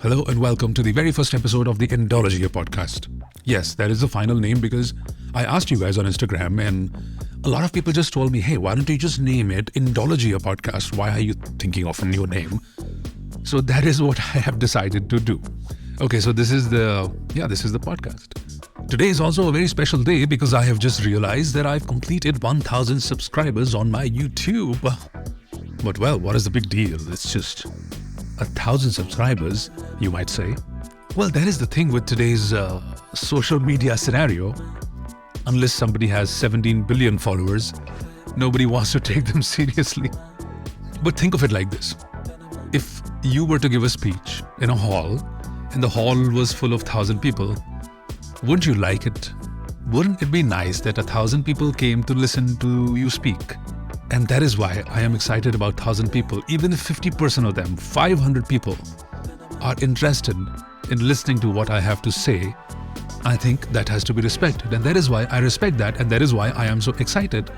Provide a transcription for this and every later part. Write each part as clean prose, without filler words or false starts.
Hello and welcome to the very first episode of the Indologia Podcast. Yes, that is the final name because I asked you guys on Instagram and a lot of people just told me, hey, why don't you just name it Indologia Podcast? Why are you thinking of a new name? So that is what I have decided to do. Okay, so this is the podcast. Today is also a very special day because I have just realized that I've completed 1,000 subscribers on my YouTube. But well, what is the big deal? It's just 1,000 subscribers, you might say. Well, that is the thing with today's social media scenario. Unless somebody has 17 billion followers, nobody wants to take them seriously. But think of it like this. If you were to give a speech in a hall, and the hall was full of 1,000 people, wouldn't you like it? Wouldn't it be nice that 1,000 people came to listen to you speak? And that is why I am excited about 1,000 people. Even if 50% of them, 500 people, are interested in listening to what I have to say, I think that has to be respected. And that is why I respect that. And that is why I am so excited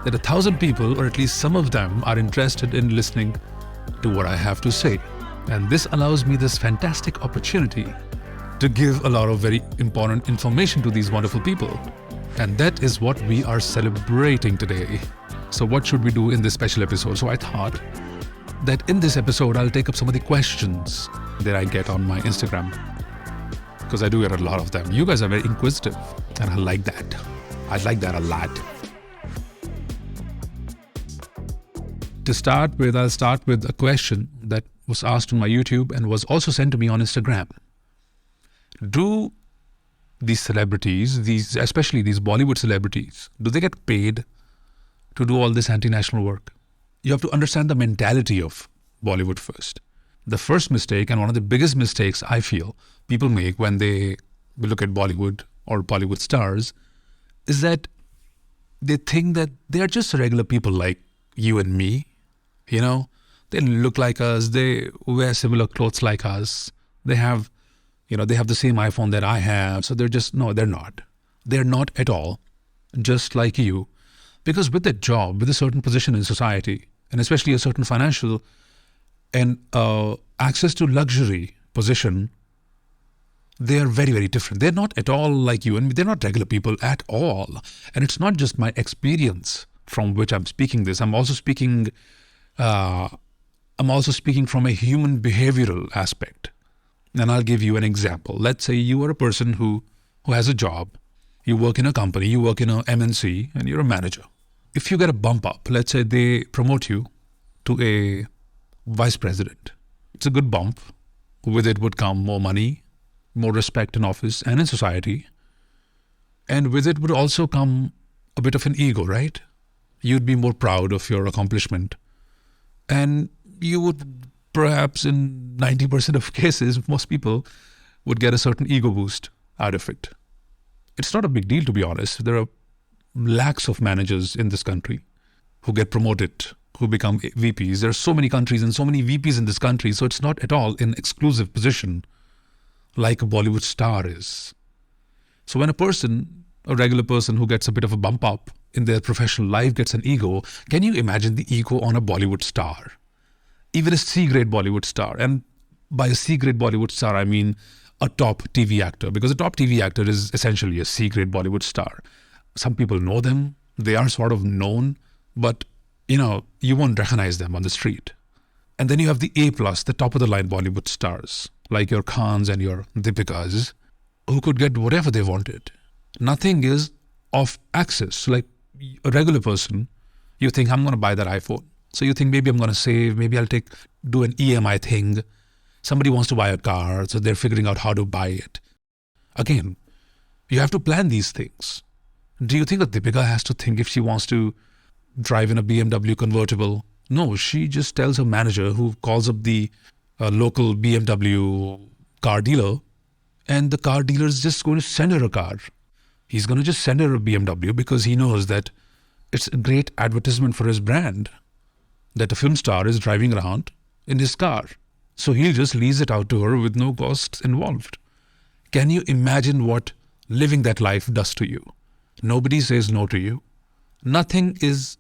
that 1,000 people, or at least some of them, are interested in listening to what I have to say. And this allows me this fantastic opportunity to give a lot of very important information to these wonderful people. And that is what we are celebrating today. So what should we do in this special episode? So I thought that in this episode, I'll take up some of the questions that I get on my Instagram. Because I do get a lot of them. You guys are very inquisitive and I like that. I like that a lot. To start with, I'll start with a question that was asked on my YouTube and was also sent to me on Instagram. Do these celebrities, especially these Bollywood celebrities, do they get paid to do all this anti-national work? You have to understand the mentality of Bollywood first. The first mistake, and one of the biggest mistakes I feel people make when they look at Bollywood or Bollywood stars, is that they think that they are just regular people like you and me. You know, they look like us, they wear similar clothes like us, they have the same iPhone that I have. So they're not. They're not at all just like you. Because with that job, with a certain position in society, and especially a certain financial and access to luxury position, they are very, very different. They're not at all like you and me. They're not regular people at all. And it's not just my experience from which I'm speaking this. I'm also speaking from a human behavioral aspect. And I'll give you an example. Let's say you are a person who has a job. You work in a company, you work in a MNC, and you're a manager. If you get a bump up, let's say they promote you to a vice president. It's a good bump. With it would come more money, more respect in office and in society. And with it would also come a bit of an ego, right? You'd be more proud of your accomplishment. And you would perhaps in 90% of cases, most people would get a certain ego boost out of it. It's not a big deal, to be honest. There are lakhs of managers in this country who get promoted, who become VPs. There are so many countries and so many VPs in this country. So it's not at all an exclusive position like a Bollywood star is. So when a regular person who gets a bit of a bump up in their professional life gets an ego, can you imagine the ego on a Bollywood star? Even a C-grade Bollywood star. And by a C-grade Bollywood star, I mean a top TV actor, because a top TV actor is essentially a C-grade Bollywood star. Some people know them, they are sort of known, but you won't recognize them on the street. And then you have the A+, the top of the line Bollywood stars, like your Khans and your Deepikas, who could get whatever they wanted. Nothing is off access. Like a regular person, you think, I'm going to buy that iPhone. So you think maybe I'm going to save, maybe I'll do an EMI thing. Somebody wants to buy a car, so they're figuring out how to buy it. Again, you have to plan these things. Do you think that Deepika has to think if she wants to drive in a BMW convertible? No, she just tells her manager, who calls up the local BMW car dealer, and the car dealer is just going to send her a car. He's going to just send her a BMW because he knows that it's a great advertisement for his brand, that a film star is driving around in his car. So he'll just lease it out to her with no costs involved. Can you imagine what living that life does to you? Nobody says no to you. Nothing is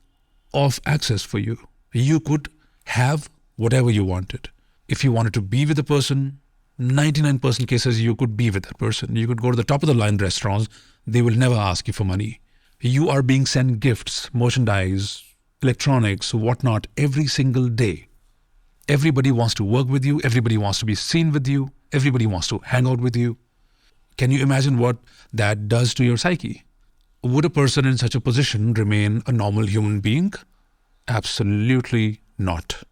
off access for you. You could have whatever you wanted. If you wanted to be with a person, 99% cases you could be with that person. You could go to the top of the line restaurants. They will never ask you for money. You are being sent gifts, merchandise, electronics, whatnot every single day. Everybody wants to work with you. Everybody wants to be seen with you. Everybody wants to hang out with you. Can you imagine what that does to your psyche? Would a person in such a position remain a normal human being? Absolutely not.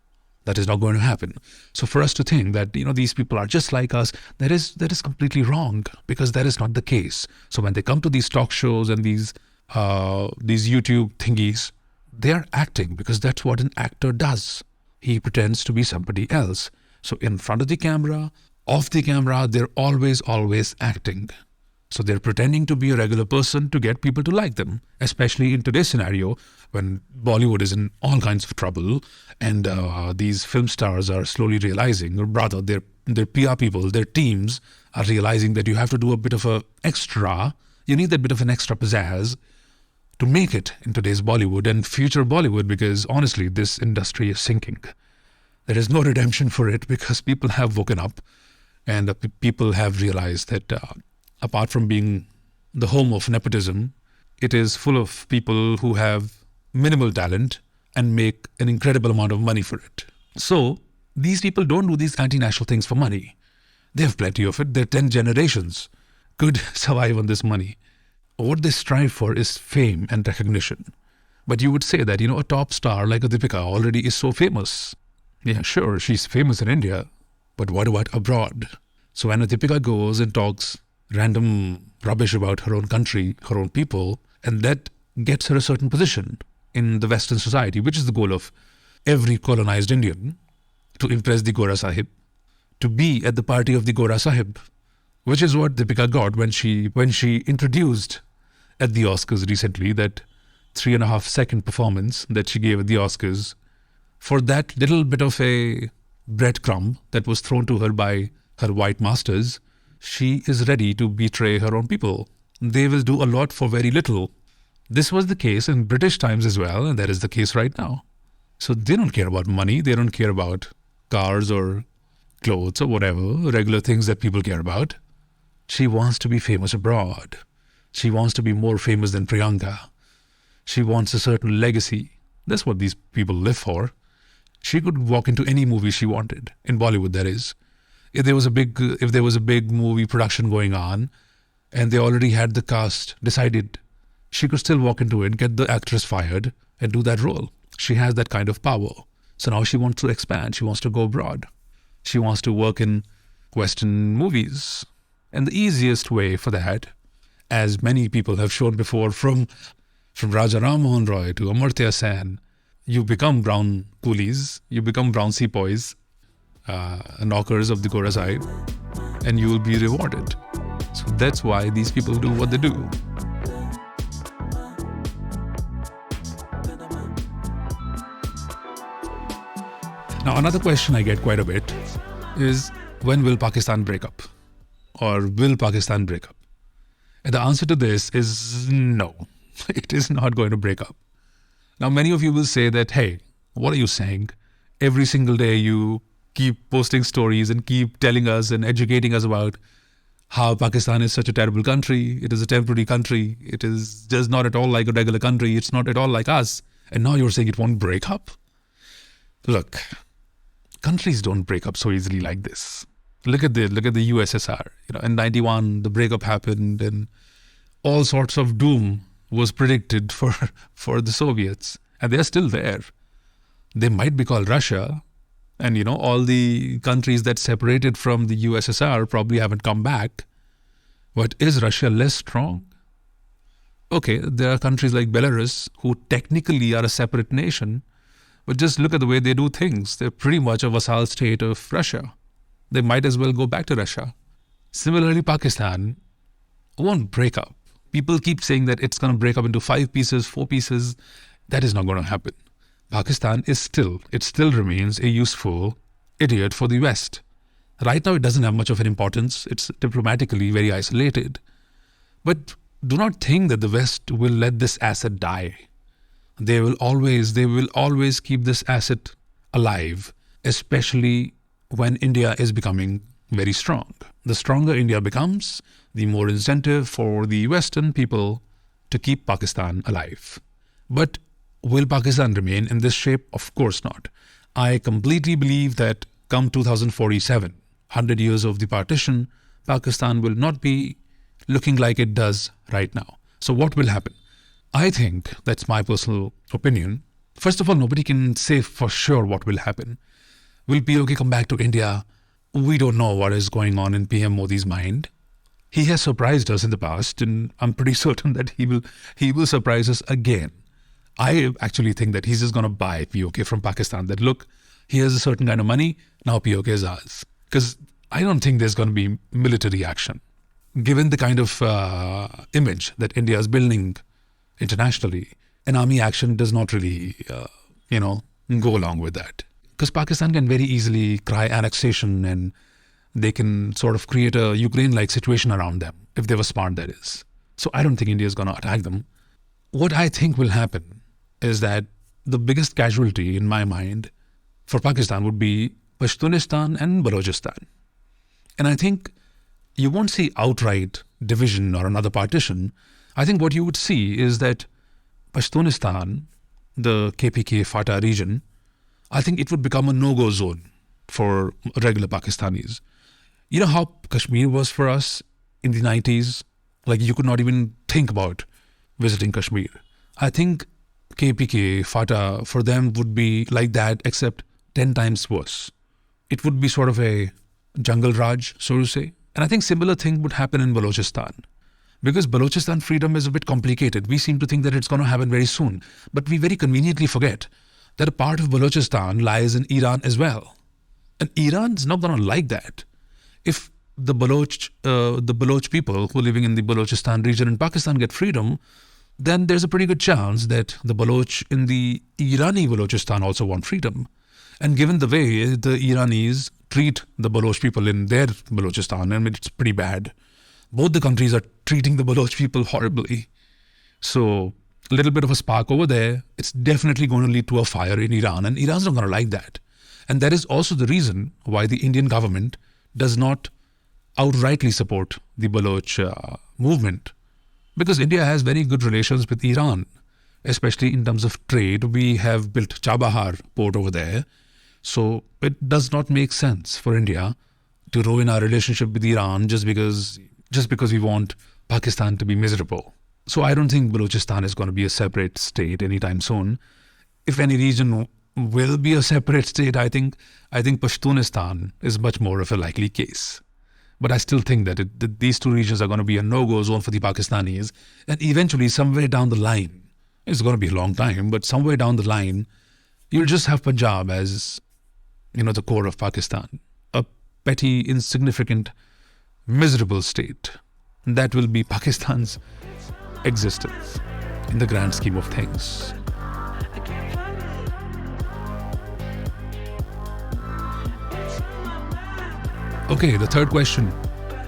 That is not going to happen. So for us to think that, these people are just like us, that is completely wrong, because that is not the case. So when they come to these talk shows and these YouTube thingies, they are acting, because that's what an actor does. He pretends to be somebody else. So in front of the camera, off the camera, they're always acting. So they're pretending to be a regular person to get people to like them, especially in today's scenario when Bollywood is in all kinds of trouble and these film stars are slowly realizing, or rather their PR people, their teams are realizing that you have to do a bit of a extra. You need that bit of an extra pizzazz to make it in today's Bollywood and future Bollywood, because honestly, this industry is sinking. There is no redemption for it, because people have woken up and people have realized that apart from being the home of nepotism, it is full of people who have minimal talent and make an incredible amount of money for it. So these people don't do these anti-national things for money. They have plenty of it. Their 10 generations could survive on this money. What they strive for is fame and recognition. But you would say that, a top star like Deepika already is so famous. Yeah, sure, she's famous in India, but what about abroad? So when Deepika goes and talks random rubbish about her own country, her own people, and that gets her a certain position in the Western society, which is the goal of every colonized Indian, to impress the Gora Sahib, to be at the party of the Gora Sahib, which is what Deepika got when she introduced at the Oscars recently, that 3.5-second performance that she gave at the Oscars. For that little bit of a breadcrumb that was thrown to her by her white masters, she is ready to betray her own people. They will do a lot for very little. This was the case in British times as well, and that is the case right now. So they don't care about money. They don't care about cars or clothes or whatever, regular things that people care about. She wants to be famous abroad. She wants to be more famous than Priyanka. She wants a certain legacy. That's what these people live for. She could walk into any movie she wanted, in Bollywood that is. If there was a big movie production going on and they already had the cast decided, she could still walk into it, get the actress fired and do that role. She has that kind of power. So now she wants to expand. She wants to go abroad. She wants to work in Western movies. And the easiest way for that, as many people have shown before, from Raja Ram Mohan Roy to Amartya Sen, you become brown coolies, you become brown sepoys, knockers of the Gora Sahib, and you will be rewarded. So that's why these people do what they do. Now, another question I get quite a bit is, when will Pakistan break up? Or will Pakistan break up? And the answer to this is no. It is not going to break up. Now, many of you will say that, hey, what are you saying? Every single day you keep posting stories and keep telling us and educating us about how Pakistan is such a terrible country. It is a temporary country. It is just not at all like a regular country. It's not at all like us. And now you're saying it won't break up? Look, countries don't break up so easily like this. Look at the USSR. In 91, the breakup happened and all sorts of doom was predicted for the Soviets. And they're still there. They might be called Russia. And, all the countries that separated from the USSR probably haven't come back. But is Russia less strong? Okay, there are countries like Belarus who technically are a separate nation. But just look at the way they do things. They're pretty much a vassal state of Russia. They might as well go back to Russia. Similarly, Pakistan won't break up. People keep saying that it's going to break up into 5 pieces, 4 pieces. That is not going to happen. Pakistan still remains a useful idiot for the West. Right now, it doesn't have much of an importance. It's diplomatically very isolated. But do not think that the West will let this asset die. They will always keep this asset alive, especially when India is becoming very strong. The stronger India becomes, the more incentive for the Western people to keep Pakistan alive. But will Pakistan remain in this shape? Of course not. I completely believe that come 2047, 100 years of the partition, Pakistan will not be looking like it does right now. So what will happen? I think, that's my personal opinion, first of all, nobody can say for sure what will happen. Will POK come back to India? We don't know what is going on in PM Modi's mind. He has surprised us in the past, and I'm pretty certain that he will surprise us again. I actually think that he's just going to buy POK from Pakistan. That look, here's a certain kind of money, now POK is ours. Because I don't think there's going to be military action. Given the kind of image that India is building internationally, an army action does not really, go along with that. Because Pakistan can very easily cry annexation, and they can sort of create a Ukraine-like situation around them, if they were smart, that is. So I don't think India is going to attack them. What I think will happen is that the biggest casualty in my mind for Pakistan would be Pashtunistan and Balochistan. And I think you won't see outright division or another partition. I think what you would see is that Pashtunistan, the KPK FATA region, I think it would become a no-go zone for regular Pakistanis. You know how Kashmir was for us in the 90s? Like, you could not even think about visiting Kashmir. I think KPK, FATA, for them would be like that, except 10 times worse. It would be sort of a jungle Raj, so to say. And I think similar thing would happen in Balochistan. Because Balochistan freedom is a bit complicated. We seem to think that it's going to happen very soon. But we very conveniently forget that a part of Balochistan lies in Iran as well. And Iran's not going to like that. If the Baloch people who are living in the Balochistan region in Pakistan get freedom, then there's a pretty good chance that the Baloch in the Irani Balochistan also want freedom. And given the way the Iranis treat the Baloch people in their Balochistan, I mean, it's pretty bad. Both the countries are treating the Baloch people horribly. So a little bit of a spark over there, it's definitely going to lead to a fire in Iran, and Iran's not going to like that. And that is also the reason why the Indian government does not outrightly support the Baloch movement. Because India has very good relations with Iran, especially in terms of trade. We have built Chabahar port over there. So it does not make sense for India to ruin our relationship with Iran just because we want Pakistan to be miserable. So I don't think Balochistan is going to be a separate state anytime soon. If any region will be a separate state, I think Pashtunistan is much more of a likely case. But I still think that these two regions are going to be a no-go zone for the Pakistanis. And eventually, somewhere down the line, it's going to be a long time, but somewhere down the line, you'll just have Punjab as, the core of Pakistan. A petty, insignificant, miserable state. That will be Pakistan's existence in the grand scheme of things. Okay, the third question.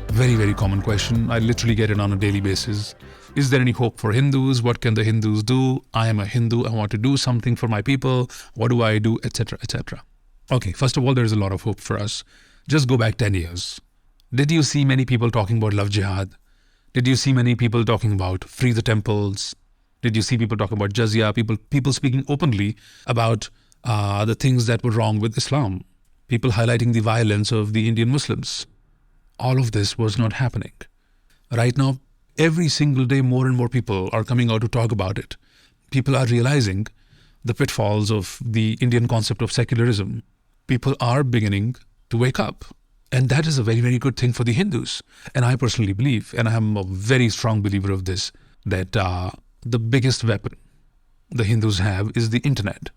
Very, very common question. I literally get it on a daily basis. Is there any hope for Hindus? What can the Hindus do? I am a Hindu. I want to do something for my people. What do I do? Etc., etc. Okay, first of all, there is a lot of hope for us. Just go back 10 years. Did you see many people talking about love jihad? Did you see many people talking about free the temples? Did you see people talking about jizya? People speaking openly about the things that were wrong with Islam? People highlighting the violence of the Indian Muslims. All of this was not happening. Right now, every single day, more and more people are coming out to talk about it. People are realizing the pitfalls of the Indian concept of secularism. People are beginning to wake up. And that is a very, very good thing for the Hindus. And I personally believe, and I am a very strong believer of this, that the biggest weapon the Hindus have is the internet.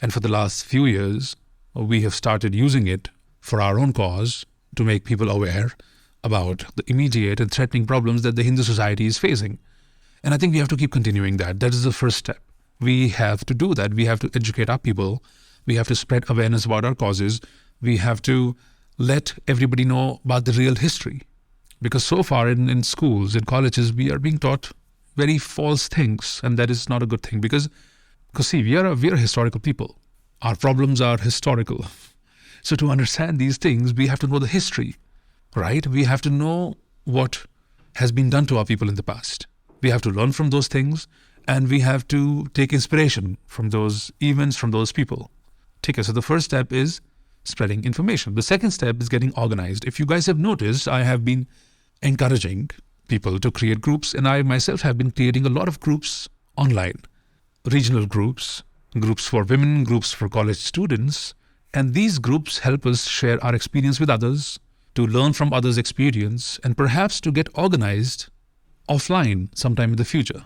And for the last few years, we have started using it for our own cause to make people aware about the immediate and threatening problems that the Hindu society is facing. And I think we have to keep continuing that. That is the first step. We have to do that. We have to educate our people. We have to spread awareness about our causes. We have to let everybody know about the real history. Because so far in schools, in colleges, we are being taught very false things. And that is not a good thing. Because see, we are a historical people. Our problems are historical. So to understand these things, we have to know the history. right? We have to know what has been done to our people in the past. We have to learn from those things, and we have to take inspiration from those events, from those people. Okay, so the first step is spreading information. The second step is getting organized. If you guys have noticed, I have been encouraging people to create groups, and I myself have been creating a lot of groups online. Regional groups, groups for women, groups for college students. And these groups help us share our experience with others, to learn from others' experience, and perhaps to get organized offline sometime in the future.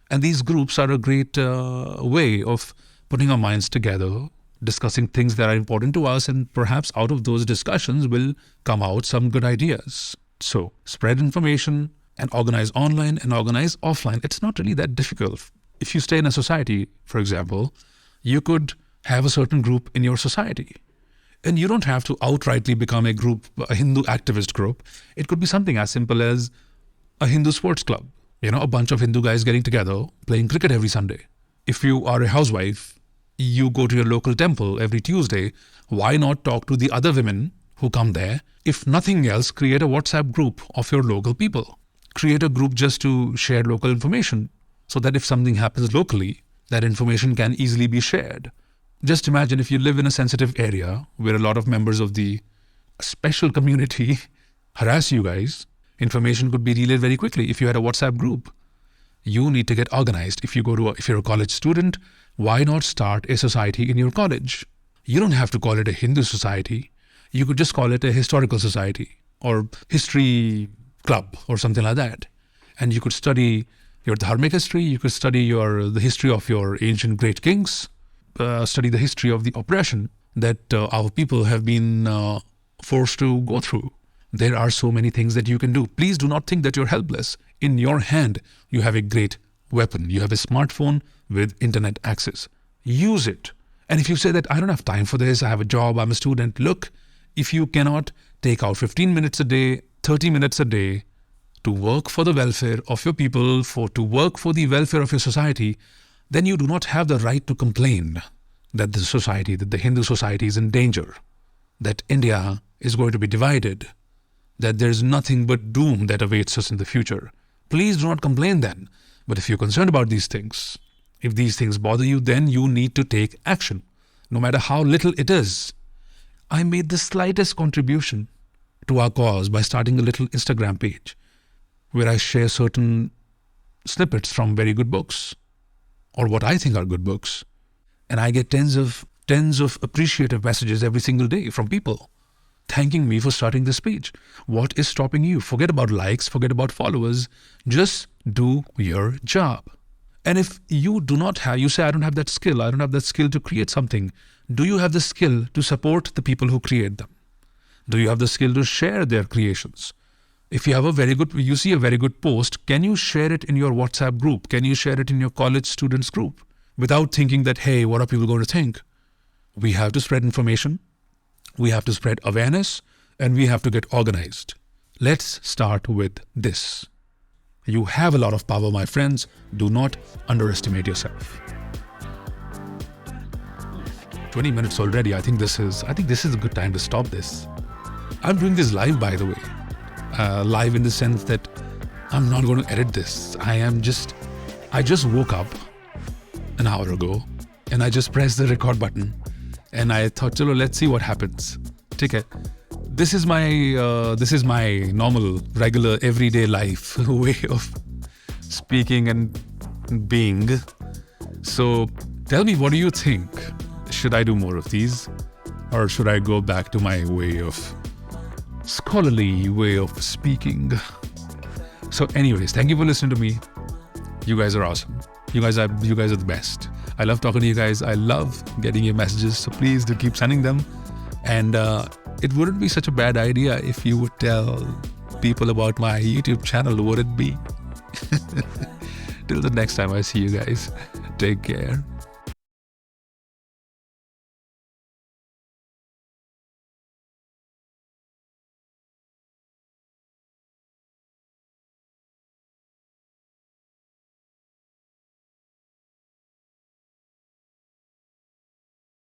And these groups are a great way of putting our minds together, discussing things that are important to us, and perhaps out of those discussions will come out some good ideas. So spread information and organize online and organize offline. It's not really that difficult. If you stay in a society, for example, you could have a certain group in your society. And you don't have to outrightly become a group, a Hindu activist group. It could be something as simple as a Hindu sports club. A bunch of Hindu guys getting together, playing cricket every Sunday. If you are a housewife, you go to your local temple every Tuesday. Why not talk to the other women who come there? If nothing else, create a WhatsApp group of your local people. Create a group just to share local information, so that if something happens locally, that information can easily be shared. Just imagine if you live in a sensitive area where a lot of members of the special community harass you guys, information could be relayed very quickly. If you had a WhatsApp group, you need to get organized. If you're a college student, why not start a society in your college? You don't have to call it a Hindu society. You could just call it a historical society or history club or something like that. And you could study your dharmic history. You could study the history of your ancient great kings. Study the history of the oppression that our people have been forced to go through. There are so many things that you can do. Please do not think that you're helpless. In your hand, you have a great weapon. You have a smartphone with internet access. Use it. And if you say that I don't have time for this, I have a job, I'm a student, look, if you cannot take out 15 minutes a day, 30 minutes a day to work for the welfare of your people, to work for the welfare of your society, then you do not have the right to complain that the Hindu society is in danger, that India is going to be divided, that there is nothing but doom that awaits us in the future. Please do not complain then. But if you're concerned about these things, if these things bother you, then you need to take action, no matter how little it is. I made the slightest contribution to our cause by starting a little Instagram page where I share certain snippets from very good books, or what I think are good books. And I get tens of appreciative messages every single day from people thanking me for starting this page. What is stopping you? Forget about likes, forget about followers. Just do your job. And if you say, I don't have that skill to create something. Do you have the skill to support the people who create them? Do you have the skill to share their creations? If you have you see a very good post, can you share it in your WhatsApp group? Can you share it in your college students group? Without thinking that, hey, what are people going to think? We have to spread information. We have to spread awareness, and we have to get organized. Let's start with this. You have a lot of power, my friends. Do not underestimate yourself. 20 minutes already. I think this is a good time to stop this. I'm doing this live, by the way. Live in the sense that I'm not going to edit this. I just woke up an hour ago and I just pressed the record button and I thought, chalo, let's see what happens. Okay. This is my normal, regular, everyday life way of speaking and being. So tell me, what do you think? Should I do more of these? Or should I go back to my scholarly way of speaking? So anyways, thank you for listening to me. You guys are awesome. You guys are the best. I love talking to you guys. I love getting your messages. So please do keep sending them. And it wouldn't be such a bad idea if you would tell people about my YouTube channel, would it be? Till the next time I see you guys. Take care.